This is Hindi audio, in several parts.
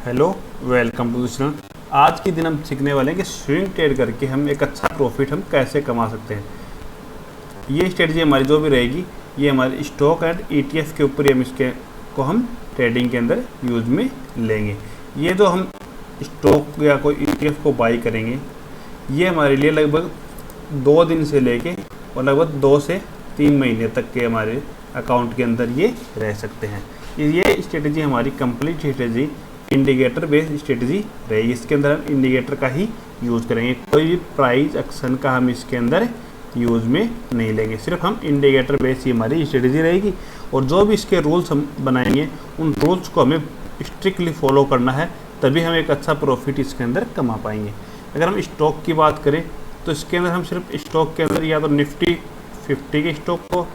Hello, welcome to the channel. आज के दिन हम सीखने वाले हैं कि स्विंग ट्रेड करके हम एक अच्छा प्रॉफिट हम कैसे कमा सकते हैं। ये स्ट्रेटजी हमारी जो भी रहेगी ये हमारे स्टॉक एंड ETF के ऊपर हम इसके को हम ट्रेडिंग के अंदर यूज में लेंगे। ये जो हम स्टॉक या कोई ETF को बाई करेंगे ये हमारे लिए लगभग 2 दिन से लेके और लगभग 2 से 3 महीने तक के हमारे अकाउंट के अंदर ये रह सकते हैं। ये स्ट्रेटजी हमारी complete strategy indicator based strategy रहेगी। इसके अंदर हम इंडिकेटर का ही यूज़ करेंगे, कोई भी प्राइस एक्शन का हम इसके अंदर यूज़ में नहीं लेंगे। सिर्फ हम इंडिकेटर बेस्ड ही हमारी स्ट्रेटजी रहेगी और जो भी इसके रूल्स हम बनाएंगे उन रूल्स को हमें स्ट्रिक्टली फॉलो करना है, तभी हम एक अच्छा प्रॉफिट इसके अंदर कमा पाएंगे। अगर हम स्टॉक की बात करें तो इसके अंदर हम सिर्फ स्टॉक के अंदर या तो निफ्टी 50 के स्टॉक को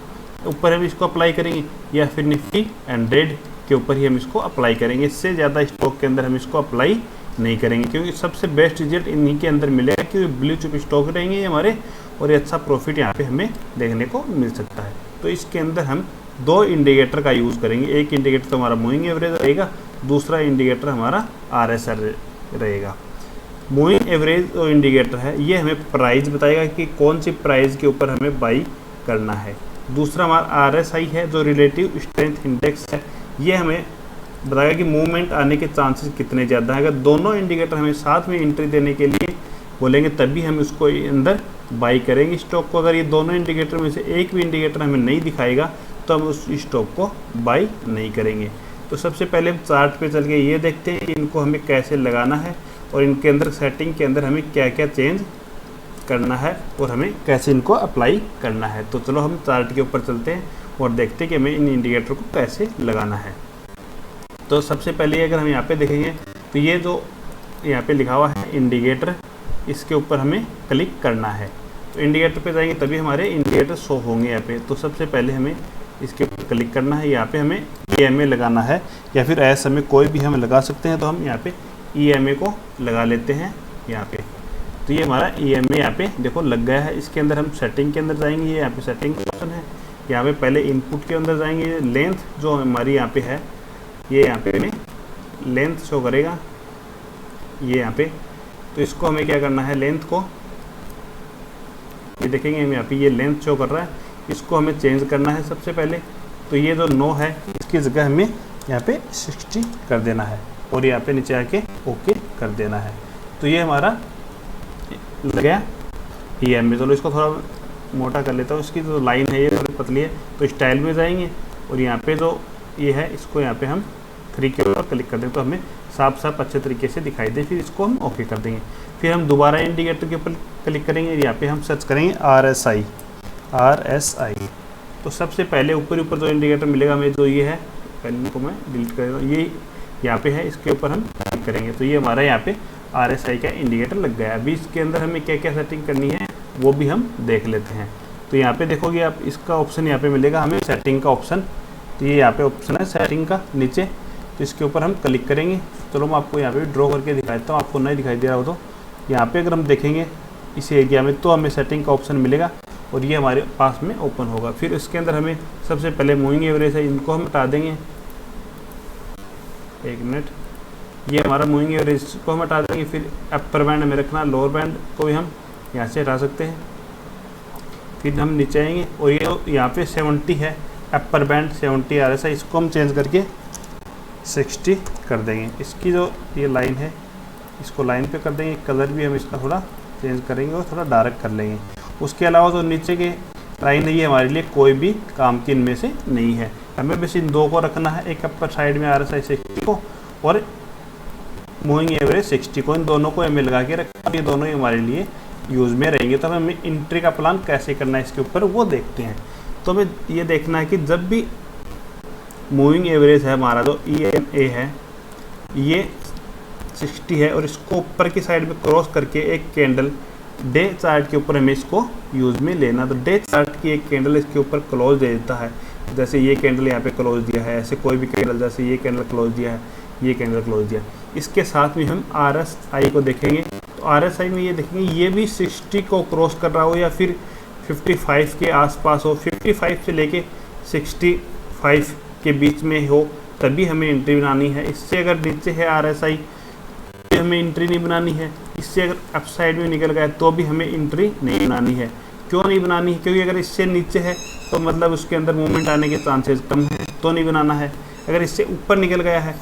ऊपर हम इसको अप्लाई करेंगे या फिर निफ्टी 100 के ऊपर ही हम इसको अप्लाई करेंगे। इससे ज़्यादा स्टॉक के अंदर हम इसको अप्लाई नहीं करेंगे, क्योंकि सबसे बेस्ट रिजल्ट इन्हीं के अंदर मिलेगा, क्योंकि ब्लू चिप स्टॉक रहेंगे ये हमारे और ये अच्छा प्रॉफिट यहाँ पे हमें देखने को मिल सकता है। तो इसके अंदर हम 2 इंडिकेटर का यूज़ करेंगे। एक इंडिकेटर तो हमारा मूविंग एवरेज रहेगा, दूसरा इंडिकेटर हमारा RSI रहेगा। मूविंग एवरेज जो इंडिकेटर है ये हमें प्राइस बताएगा कि कौन सी प्राइस के ऊपर हमें बाई करना है। दूसरा हमारा RSI है जो रिलेटिव स्ट्रेंथ इंडेक्स है, ये हमें बताएगा कि मूवमेंट आने के चांसेस कितने ज़्यादा हैं। अगर दोनों इंडिकेटर हमें साथ में एंट्री देने के लिए बोलेंगे तभी हम इसको अंदर बाई करेंगे स्टॉक को। अगर ये दोनों इंडिकेटर में से एक भी इंडिकेटर हमें नहीं दिखाएगा तो हम उस स्टॉक को बाई नहीं करेंगे। तो सबसे पहले हम चार्ट पे चल के ये देखते हैं कि इनको हमें कैसे लगाना है और इनके अंदर सेटिंग के अंदर हमें क्या क्या चेंज करना है और हमें कैसे इनको अप्लाई करना है। तो चलो हम चार्ट के ऊपर चलते हैं और देखते हैं कि हमें इन इंडिकेटर को कैसे लगाना है। तो सबसे पहले अगर हम यहाँ पे देखेंगे तो ये जो यहाँ पे लिखा हुआ है इंडिकेटर, इसके ऊपर हमें क्लिक करना है। तो इंडिकेटर पे जाएंगे तभी हमारे इंडिकेटर शो होंगे यहाँ पे। तो सबसे पहले हमें इसके ऊपर क्लिक करना है, यहाँ पे हमें EMA लगाना है या फिर SMA कोई भी हम लगा सकते हैं। तो हम यहाँ पे EMA को लगा लेते हैं यहाँ पे। तो ये हमारा EMA यहाँ पे देखो लग गया है। इसके अंदर हम सेटिंग के अंदर जाएंगे, यहाँ पे सेटिंग का ऑप्शन है, यहाँ पे पहले इनपुट के अंदर जाएंगे। लेंथ जो हमारी यहाँ पे है ये यहाँ पे हमें लेंथ शो करेगा ये यहाँ पे। तो इसको हमें क्या करना है, लेंथ को ये देखेंगे हम यहाँ पे ये लेंथ शो कर रहा है, इसको हमें चेंज करना है सबसे पहले। तो ये जो 9 है इसकी जगह हमें यहाँ पे 60 कर देना है और यहाँ पे नीचे आके ओके कर देना है। तो ये हमारा लग गया EMA। चलो इसको थोड़ा मोटा कर लेता हूँ, इसकी जो लाइन है ये थोड़ी पतली है। तो स्टाइल में जाएंगे और यहाँ पे जो ये है इसको यहाँ पे हम 3 के ऊपर क्लिक कर दें तो हमें साफ साफ अच्छे तरीके से दिखाई दे। फिर इसको हम ओके कर देंगे। फिर हम दोबारा इंडिकेटर के ऊपर क्लिक करेंगे, यहाँ पे हम सर्च करेंगे RSI। तो सबसे पहले ऊपर जो इंडिकेटर मिलेगा हमें जो ये है, पहले इनको मैं डिलीट कर देता हूँ, ये यहाँ पे है, इसके ऊपर हम क्लिक करेंगे तो ये हमारा यहाँ पे RSI का इंडिकेटर लग गया है। अभी इसके अंदर हमें क्या क्या सेटिंग करनी है वो भी हम देख लेते हैं। तो यहाँ पे देखोगे आप इसका ऑप्शन यहाँ पे मिलेगा हमें सेटिंग का ऑप्शन। तो ये यहाँ पे ऑप्शन है सेटिंग का नीचे, तो इसके ऊपर हम क्लिक करेंगे। चलो मैं आपको यहाँ पे ड्रॉ करके दिखा देता हूँ, आपको नहीं दिखाई दे रहा हो तो यहाँ पे अगर हम देखेंगे इस एरिया में तो हमें सेटिंग का ऑप्शन मिलेगा और ये हमारे पास में ओपन होगा। फिर इसके अंदर हमें सबसे पहले मूविंग एवरेज है, इनको हम हटा देंगे। 1 मिनट, ये हमारा मूविंग एवरेज को हम हटा देंगे। फिर अपर बैंड हमें रखना, लोअर बैंड को भी हम यहाँ से हटा सकते हैं। फिर हम नीचे आएंगे और ये यहाँ पे 70 है अपर बैंड, 70 RSI, इसको हम चेंज करके 60 कर देंगे। इसकी जो ये लाइन है इसको लाइन पे कर देंगे। कलर भी हम इसका थोड़ा चेंज करेंगे और थोड़ा डार्क कर लेंगे। उसके अलावा जो नीचे के लाइन है ये हमारे लिए कोई भी काम की इनमें से नहीं है। हमें बस इन 2 को रखना है, एक अपर साइड में RSI 60 को और मूविंग एवरेज 60 को, इन दोनों को हमें लगा के रखना। ये दोनों ही हमारे लिए यूज़ में रहेंगे। तो हमें एंट्री का प्लान कैसे करना है इसके ऊपर वो देखते हैं। तो हमें ये देखना है कि जब भी मूविंग एवरेज है हमारा जो EMA है ये 60 है और इसको ऊपर की साइड में क्रॉस करके एक कैंडल डे चार्ट के ऊपर हमें इसको यूज़ में लेना। तो डे चार्ट की एक कैंडल इसके ऊपर क्लोज दे देता है, जैसे ये कैंडल यहाँ पे क्लोज दिया है, ऐसे कोई भी कैंडल, जैसे ये कैंडल क्लोज दिया है, ये कैंडल क्लोज दिया। इसके साथ में हम RSI को देखेंगे। तो RSI में ये देखेंगे ये भी 60 को क्रॉस कर रहा हो या फिर 55 के आसपास हो, 55 से लेके 65 के बीच में हो तभी हमें एंट्री बनानी है। इससे अगर नीचे है RSI तो हमें एंट्री नहीं बनानी है। इससे अगर अप साइड में निकल गया तो भी हमें एंट्री नहीं बनानी है। क्यों नहीं बनानी है? क्योंकि अगर इससे नीचे है तो मतलब उसके अंदर मूवमेंट आने के चांसेस कम है, तो नहीं बनाना है। अगर इससे ऊपर निकल गया है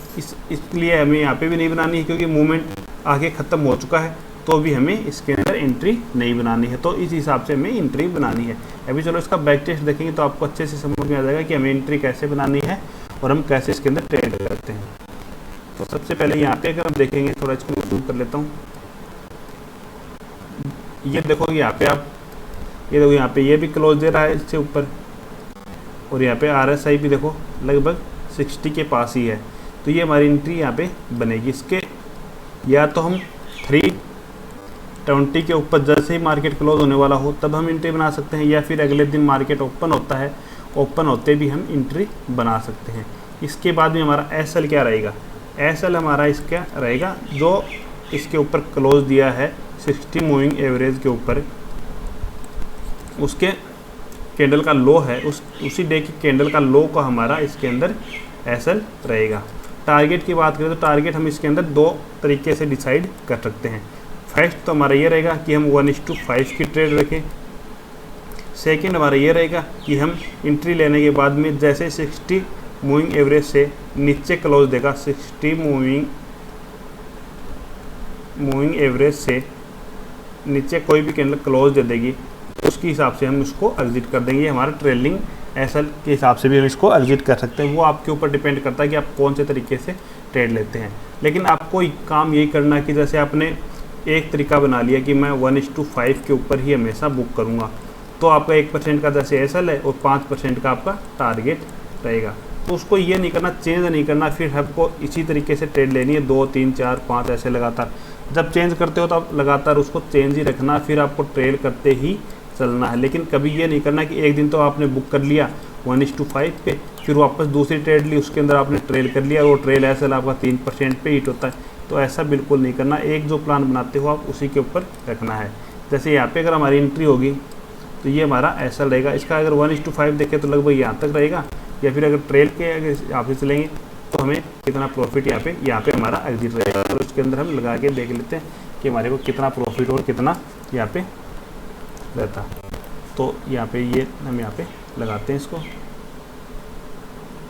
इसलिए हमें यहाँ पे भी नहीं बनानी है, क्योंकि मूवमेंट आगे ख़त्म हो चुका है, तो भी हमें इसके अंदर एंट्री नहीं बनानी है। तो इस हिसाब से हमें एंट्री बनानी है। अभी चलो इसका बैक टेस्ट देखेंगे तो आपको अच्छे से समझ में आ जाएगा कि हमें एंट्री कैसे बनानी है और हम कैसे इसके अंदर ट्रेड करते हैं। तो सबसे पहले यहाँ पे अगर हम देखेंगे, थोड़ा इसको जूम कर लेता हूँ। ये देखो यहाँ पे आप ये देखो यहाँ पे ये भी क्लोज दे रहा है इससे ऊपर, और यहाँ पे RSI भी देखो लगभग 60 के पास ही है। तो ये हमारी एंट्री यहाँ पे बनेगी। इसके या तो हम 320 के ऊपर जैसे ही मार्केट क्लोज होने वाला हो तब हम एंट्री बना सकते हैं, या फिर अगले दिन मार्केट ओपन होता है, ओपन होते भी हम एंट्री बना सकते हैं। इसके बाद में हमारा SL क्या रहेगा? SL हमारा इसका रहेगा जो इसके ऊपर क्लोज दिया है 60 मूविंग एवरेज के ऊपर, उसके कैंडल का लो है, उसी डे की कैंडल का लो का हमारा इसके अंदर SL रहेगा। टारगेट की बात करें तो टारगेट हम इसके अंदर दो तरीके से डिसाइड कर सकते हैं। फर्स्ट तो हमारा ये रहेगा कि हम 1:5 की ट्रेड रखें। सेकंड हमारा ये रहेगा कि हम एंट्री लेने के बाद में जैसे 60 मूविंग एवरेज से नीचे क्लोज देगा, 60 मूविंग एवरेज से नीचे कोई भी कैंडल क्लोज दे देगी, उसके हिसाब से हम उसको एग्जिट कर देंगे। हमारा ट्रेलिंग SL के हिसाब से भी हम इसको एग्जिट कर सकते हैं। वो आपके ऊपर डिपेंड करता है कि आप कौन से तरीके से ट्रेड लेते हैं। लेकिन आपको काम यही करना है कि जैसे आपने एक तरीका बना लिया कि मैं 1:5 के ऊपर ही हमेशा बुक करूँगा, तो आपका 1% का जैसे SL है और 5% का आपका टारगेट रहेगा। तो उसको ये नहीं करना, चेंज नहीं करना, फिर आपको इसी तरीके से ट्रेड लेनी है 2, 3, 4, 5 ऐसे लगातार। जब चेंज करते हो तो आप लगातार उसको चेंज ही रखना, फिर आपको ट्रेल करते ही चलना है। लेकिन कभी ये नहीं करना कि एक दिन तो आपने बुक कर लिया 1:5 पे, फिर वापस दूसरी ट्रेड ली, उसके अंदर आपने ट्रेल कर लिया और वो ट्रेल SL आपका 3% पे हिट होता है। तो ऐसा बिल्कुल नहीं करना। एक जो प्लान बनाते हो आप उसी के ऊपर रखना है। जैसे यहाँ पे अगर हमारी एंट्री होगी तो ये हमारा SL रहेगा। इसका अगर 1:5 देखें तो लगभग यहाँ तक रहेगा, या फिर अगर ट्रेल के अगर यहाँ पे चलेंगे तो हमें कितना प्रॉफिट यहाँ पे हमारा एग्जिट रहेगा। और उसके अंदर हम लगा के देख लेते हैं कि हमारे को कितना प्रॉफिट और कितना यहाँ पे रहता। तो यहाँ पे ये हम यहाँ पे लगाते हैं इसको।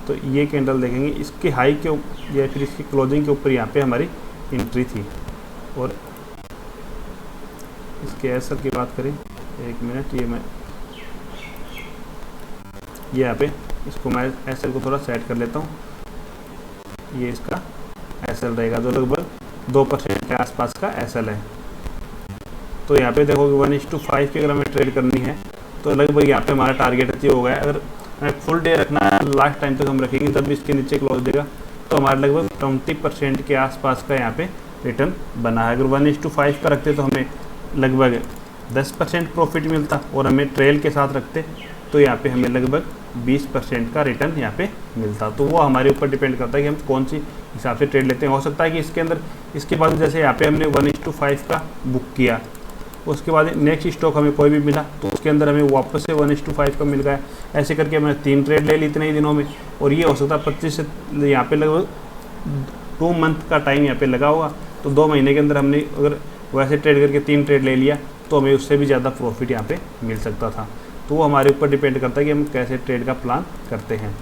तो ये कैंडल देखेंगे, इसके हाई के या फिर इसकी क्लोजिंग के ऊपर यहाँ पे हमारी एंट्री थी। और इसके SL की बात करें, एक मिनट, ये यहाँ पे इसको मैं SL को थोड़ा सेट कर लेता हूँ। ये इसका SL रहेगा जो लगभग 2% के आसपास का SL है। तो यहाँ पे देखो 1:5 की अगर हमें ट्रेड करनी है तो लगभग यहाँ पे हमारा टारगेट अचीव हो गया। अगर हमें फुल डे रखना है, लास्ट टाइम तक हम रखेंगे, तब इसके नीचे क्लोज देगा तो हमारा लगभग 20% के आसपास का यहाँ पे रिटर्न बना है। अगर 1:5 का रखते तो हमें लगभग 10% प्रॉफिट मिलता, और हमें ट्रेल के साथ रखते तो यहाँ पे हमें लगभग 20% का रिटर्न यहाँ पे मिलता। तो वो हमारे ऊपर डिपेंड करता है कि हम कौन सी हिसाब से ट्रेड लेते हैं। हो सकता है कि इसके अंदर इसके बाद जैसे यहाँ पे हमने 1:5 का बुक किया, उसके बाद नेक्स्ट स्टॉक हमें कोई भी मिला तो उसके अंदर हमें वापस से 1:5 का मिल गया। ऐसे करके मैंने 3 ट्रेड ले ली इतने ही दिनों में, और ये हो सकता है 25 से यहाँ पे लगभग 2 मंथ का टाइम यहाँ पे लगा होगा। तो 2 महीने के अंदर हमने अगर वैसे ट्रेड करके 3 ट्रेड ले लिया तो हमें उससे भी ज़्यादा प्रॉफिट यहाँ पे मिल सकता था। तो वो हमारे ऊपर डिपेंड करता है कि हम कैसे ट्रेड का प्लान करते हैं।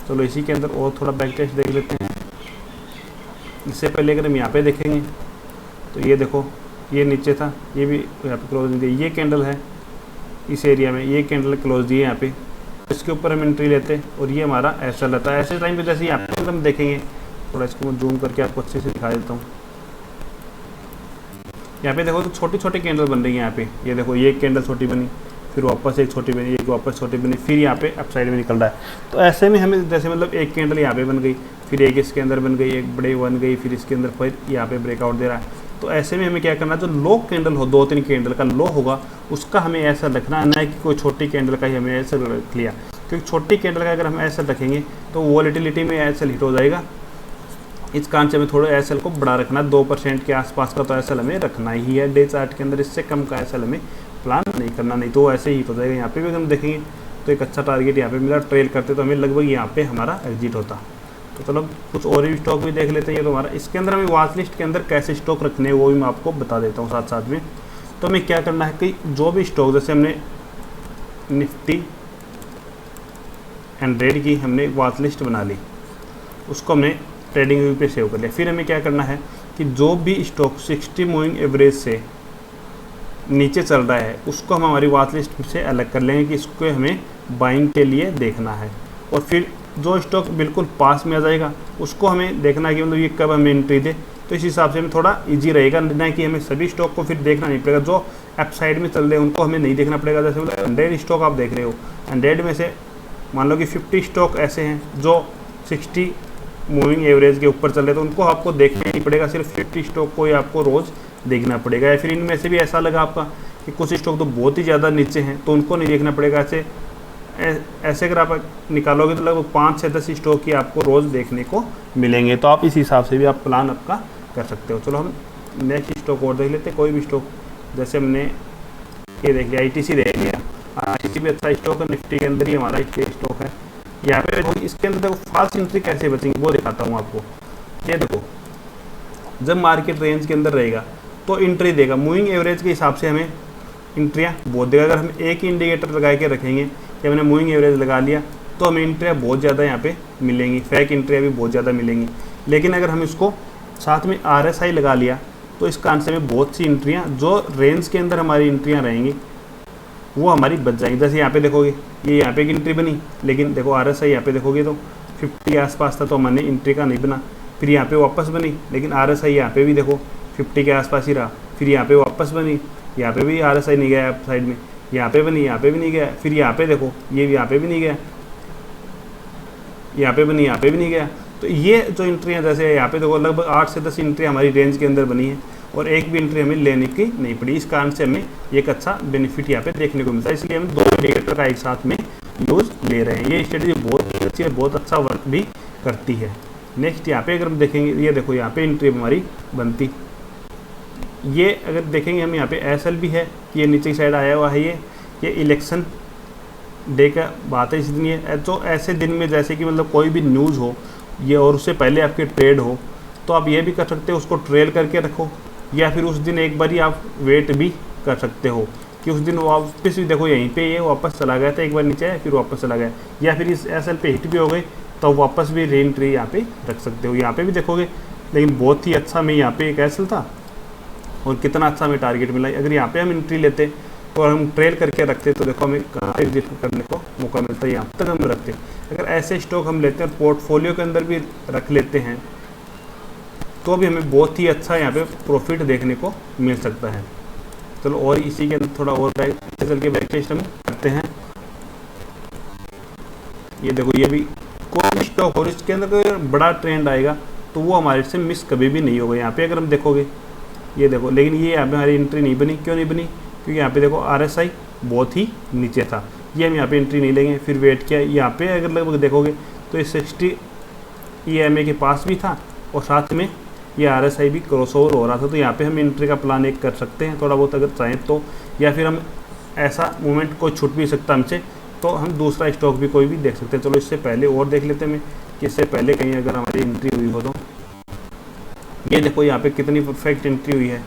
चलो इसी के अंदर और थोड़ा बैक टेस्ट देख लेते हैं। इससे पहले अगर हम यहाँ पे देखेंगे तो ये देखो, ये नीचे था, ये भी यहाँ पे क्लोज दिया। ये कैंडल है इस एरिया में, ये कैंडल क्लोज दिए यहाँ पे, इसके ऊपर हम एंट्री लेते हैं और ये हमारा SL रहता है। ऐसे टाइम पे जैसे यहाँ पे हम देखेंगे, थोड़ा इसको मैं जूम करके आपको अच्छे से दिखा देता हूँ। यहाँ पे देखो तो छोटी छोटी कैंडल बन रही है यहाँ पे। ये देखो, ये कैंडल छोटी बनी, फिर वापस एक छोटी बनी, एक वापस छोटी बनी, फिर यहाँ पे अप साइड में निकल रहा है। तो ऐसे में हमें जैसे मतलब एक कैंडल यहाँ पे बन गई, फिर एक इसके अंदर बन गई, एक बड़े बन गई, फिर इसके अंदर फिर यहाँ पे ब्रेकआउट दे रहा है। तो ऐसे में हमें क्या करना है, जो लो कैंडल हो, 2-3 कैंडल का लो होगा, उसका हमें ऐसा रखना है, ना कि कोई छोटी कैंडल का ही हमें ऐसा रख लिया। क्योंकि छोटी कैंडल का अगर हम ऐसा रखेंगे तो वॉलेटिलिटी में SL हिट हो जाएगा। इस कारण से हमें थोड़ा SL को बड़ा रखना है। 2% के आसपास का तो SL हमें रखना ही है डे चार्ट के अंदर। इससे कम का SL हमें प्लान नहीं करना, नहीं तो ऐसे ही हो जाएगा। यहाँ पे भी अगर हम देखेंगे तो एक अच्छा टारगेट यहाँ पे मिला, ट्रेल करते तो हमें लगभग यहाँ पे हमारा एग्जिट होता। तो चलो कुछ और भी स्टॉक भी देख लेते हैं। ये तो हमारा, इसके अंदर हमें वॉच लिस्ट के अंदर कैसे स्टॉक रखने हैं वो भी मैं आपको बता देता हूँ साथ साथ में। तो हमें क्या करना है कि जो भी स्टॉक, जैसे हमने निफ्टी 100 की हमने वॉच लिस्ट बना ली, उसको हमने ट्रेडिंग व्यू पे सेव कर लिया। फिर हमें क्या करना है कि जो भी स्टॉक 60 मूविंग एवरेज से नीचे चल रहा है उसको हम हमारी वॉच लिस्ट से अलग कर लेंगे कि इसको हमें बाइंग के लिए देखना है। और फिर जो स्टॉक बिल्कुल पास में आ जाएगा उसको हमें देखना है कि मतलब ये कब हमें एंट्री दे। तो इस हिसाब से हमें थोड़ा इजी रहेगा, ना कि हमें सभी स्टॉक को फिर देखना नहीं पड़ेगा। जो अप साइड में चल रहे हैं उनको हमें नहीं देखना पड़ेगा। जैसे मतलब 100 स्टॉक आप देख रहे हो, 100 में से मान लो कि 50 स्टॉक ऐसे हैं जो 60 मूविंग एवरेज के ऊपर चल रहे, तो उनको आपको देखना नहीं पड़ेगा, सिर्फ 50 स्टॉक को ही आपको रोज़ देखना पड़ेगा। या फिर इनमें से भी ऐसा लगा आपका कि कुछ स्टॉक तो बहुत ही ज़्यादा नीचे हैं तो उनको नहीं देखना पड़ेगा। ऐसे अगर आप निकालोगे तो लगभग 5 से 10 स्टॉक ही आपको रोज़ देखने को मिलेंगे। तो आप इस हिसाब से भी आप प्लान आपका कर सकते हो। चलो हम नेक्स्ट स्टॉक और देख लेते हैं, कोई भी स्टॉक। जैसे हमने ये देख लिया, ITC देख लिया, ITC भी अच्छा स्टॉक है, निफ्टी के अंदर ही हमारा स्टॉक है। यहाँ पे इसके अंदर देखो फास्ट एंट्री कैसे बचेंगे वो दिखाता हूँ आपको। ये देखो, जब मार्केट रेंज के अंदर रहेगा तो एंट्री देगा, मूविंग एवरेज के हिसाब से हमें एंट्रियाँ बहुत देगा। अगर हम एक ही इंडिकेटर लगा के रखेंगे कि हमने मूविंग एवरेज लगा लिया तो हमें एंट्रियाँ बहुत ज़्यादा यहाँ पे मिलेंगी, फेक एंट्रियाँ भी बहुत ज़्यादा मिलेंगी। लेकिन अगर हम इसको साथ में RSI लगा लिया तो इस कारण से हमें बहुत सी एंट्रियाँ जो रेंज के अंदर हमारी एंट्रियाँ रहेंगी वो हमारी बच जाएंगी। जैसे यहाँ पे देखोगे ये यहाँ पे एक एंट्री बनी, लेकिन देखो RSI यहाँ पे देखोगे तो 50 के आसपास था तो हमने एंट्री का नहीं बना। फिर यहाँ पे वापस बनी, लेकिन RSI यहाँ पे भी देखो 50 के आसपास ही रहा। फिर यहाँ पे वापस बनी, यहाँ पे भी RSI नहीं गया साइड में, यहाँ पे बनी, यहाँ पे भी नहीं गया। फिर यहाँ पे देखो ये भी यहाँ पे भी नहीं गया, यहाँ पे बनी, यहाँ पे भी नहीं गया। तो ये जो एंट्रियाँ, जैसे यहाँ पे देखो लगभग 8 से 10 एंट्री हमारी रेंज के अंदर बनी है और एक भी एंट्री हमें लेने की नहीं पड़ी। इस कारण से हमें एक अच्छा बेनिफिट यहाँ पे देखने को मिलता है। इसलिए हम 2 इंडिकेटर का एक साथ में यूज़ ले रहे हैं। ये स्ट्रेटजी बहुत अच्छी है, बहुत अच्छा वर्क भी करती है। नेक्स्ट यहाँ पे अगर हम देखेंगे, ये देखो यहाँ पे एंट्री हमारी बनती, ये अगर देखेंगे हम यहाँ पे SL भी है, ये नीचे की साइड आया हुआ है। ये इलेक्शन डे का बात है इस दिन। ये तो ऐसे दिन में जैसे कि मतलब कोई भी न्यूज़ हो ये और उससे पहले आपके ट्रेड हो तो आप ये भी कर सकते हो, उसको ट्रेल करके रखो। या फिर उस दिन एक बार ही आप वेट भी कर सकते हो कि उस दिन वापस भी देखो यहीं पे ये वापस चला गया था, एक बार नीचे आया फिर वापस चला गया। या फिर इस SL पे हिट भी हो गए तो वापस भी री एंट्री यहाँ पे रख सकते हो। यहाँ पे भी देखोगे, लेकिन बहुत ही अच्छा में यहाँ पे एक SL था और कितना अच्छा हमें टारगेट मिला। अगर यहाँ पे हम एंट्री लेते और हम ट्रेल करके रखते तो देखो हमें कहाँ एग्जिट करने को मौका मिलता है, यहाँ तक हम रखते। अगर ऐसे स्टॉक हम लेते हैं पोर्टफोलियो के अंदर भी रख लेते हैं तो भी हमें बहुत ही अच्छा यहाँ पे प्रॉफिट देखने को मिल सकता है। चलो और इसी के अंदर थोड़ा और चल के बैक टेस्ट हम करते हैं। ये देखो ये भी कोई स्टॉक और इसके अंदर कोई बड़ा ट्रेंड आएगा तो वो हमारे से मिस कभी भी नहीं होगा। यहाँ पे अगर हम देखोगे ये देखो, लेकिन ये यहाँ पे हमारी एंट्री नहीं बनी। क्यों नहीं बनी? क्योंकि यहाँ पे देखो RSI बहुत ही नीचे था, ये हम यहाँ पे एंट्री नहीं लेंगे। फिर वेट किया, यहाँ पे अगर लगभग देखोगे तो ये 60 EMA के पास भी था और साथ में ये RSI भी क्रॉसओवर हो रहा था। तो यहाँ पे हम एंट्री का प्लान एक कर सकते हैं थोड़ा बहुत अगर चाहें तो। या फिर हम ऐसा मोमेंट कोई छूट भी सकता हमसे तो हम दूसरा स्टॉक भी कोई भी देख सकते हैं। चलो इससे पहले और देख लेते हैं कि इससे पहले कहीं अगर हमारी एंट्री हुई हो तो। ये देखो यहाँ पे कितनी परफेक्ट एंट्री हुई है।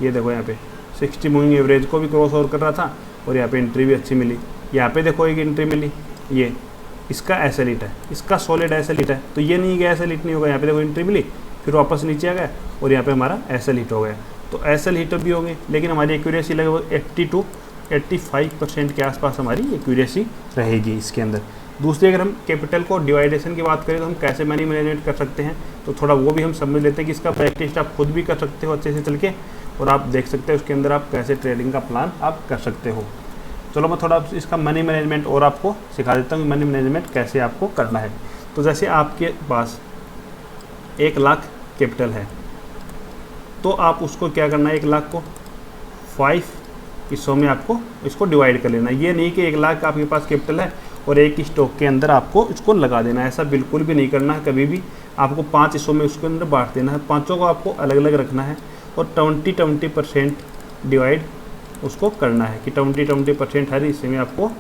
ये देखो यहाँ पे 60 मूविंग एवरेज को भी क्रॉस ओवर कर रहा था और यहाँ पे एंट्री भी अच्छी मिली। यहाँ पे देखो एक एंट्री मिली, ये इसका SL हिट है, इसका सॉलिड SL हिट है। तो ये नहीं कि SL हिट नहीं होगा। यहाँ पे देखो एंट्री मिली फिर वापस नीचे आ गया और यहाँ पे हमारा SL हिट हो गया। तो SL हिट भी होंगे, लेकिन हमारी एक्यूरेसी लगभग 80 to 85% के आसपास हमारी एक्यूरेसी रहेगी इसके अंदर। दूसरी अगर हम कैपिटल को डिवाइडेशन की बात करें तो हम कैसे मनी मैनेजमेंट कर सकते हैं तो थोड़ा वो भी हम समझ लेते हैं कि इसका प्रैक्टिस आप खुद भी कर सकते हो अच्छे से चल के, और आप देख सकते हैं उसके अंदर आप कैसे ट्रेडिंग का प्लान आप कर सकते हो। चलो मैं थोड़ा इसका मनी मैनेजमेंट और आपको सिखा देता हूँ, मनी मैनेजमेंट कैसे आपको करना है। तो जैसे आपके पास 1 लाख कैपिटल है तो आप उसको क्या करना है, 1 लाख को 5 हिस्सों में आपको इसको डिवाइड कर लेना। ये नहीं कि 1 लाख आपके पास कैपिटल है और एक स्टॉक के अंदर आपको इसको लगा देना है, ऐसा बिल्कुल भी नहीं करना है। कभी भी आपको 5 हिस्सों में उसके अंदर बांट देना है, पाँचों को आपको अलग अलग रखना है और 20% डिवाइड उसको करना है कि 20% हर हिस्से में आपको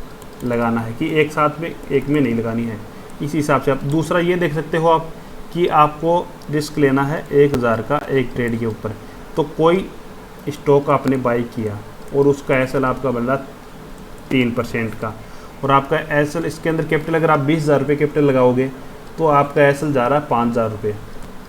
लगाना है कि एक साथ में एक में नहीं लगानी है। इसी हिसाब से आप दूसरा ये देख सकते हो आप कि आपको रिस्क लेना है 1000 का एक ट्रेड के ऊपर। तो कोई स्टॉक आपने बाई किया और उसका एसएल आपका बन रहा 3% का, और आपका एसएल इसके अंदर कैपिटल अगर आप 20,000 रुपये कैपिटल लगाओगे तो आपका एसएल जा रहा है 5,000 रुपये।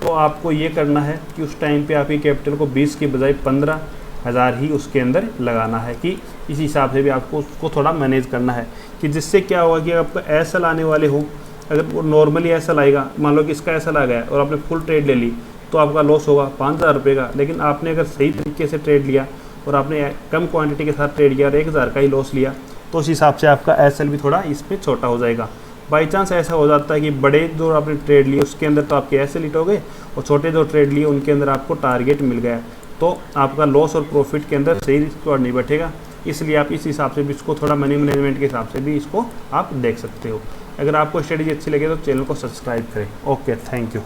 तो आपको ये करना है कि उस टाइम पे आपकी कैपिटल को 20 के बजाय 15,000 ही उसके अंदर लगाना है, कि इस हिसाब से भी आपको उसको थोड़ा मैनेज करना है, कि जिससे क्या होगा कि आपका एसएल आने वाले हो, अगर वो नॉर्मली एसएल आएगा, मान लो कि इसका एसएल आ गया और आपने फुल ट्रेड ले ली तो आपका लॉस होगा 5,000 रुपये का। लेकिन आपने अगर सही तरीके से ट्रेड लिया और आपने कम क्वांटिटी के साथ ट्रेड किया और 1,000 का ही लॉस लिया तो उस हिसाब से आपका एसएल भी थोड़ा इस पर छोटा हो जाएगा। बाई चांस ऐसा हो जाता है कि बड़े जो आपने ट्रेड लिए उसके अंदर तो आपके एसएल हिट हो गए और छोटे जो ट्रेड लिए उनके अंदर आपको टारगेट मिल गया, तो आपका लॉस और प्रॉफिट के अंदर सही रिकॉर्ड नहीं बैठेगा। इसलिए आप इस हिसाब से भी इसको थोड़ा मनी मैनेजमेंट के हिसाब से भी इसको आप देख सकते हो। अगर आपको स्ट्रेटजी अच्छी लगे तो चैनल को सब्सक्राइब करें। Okay, thank you.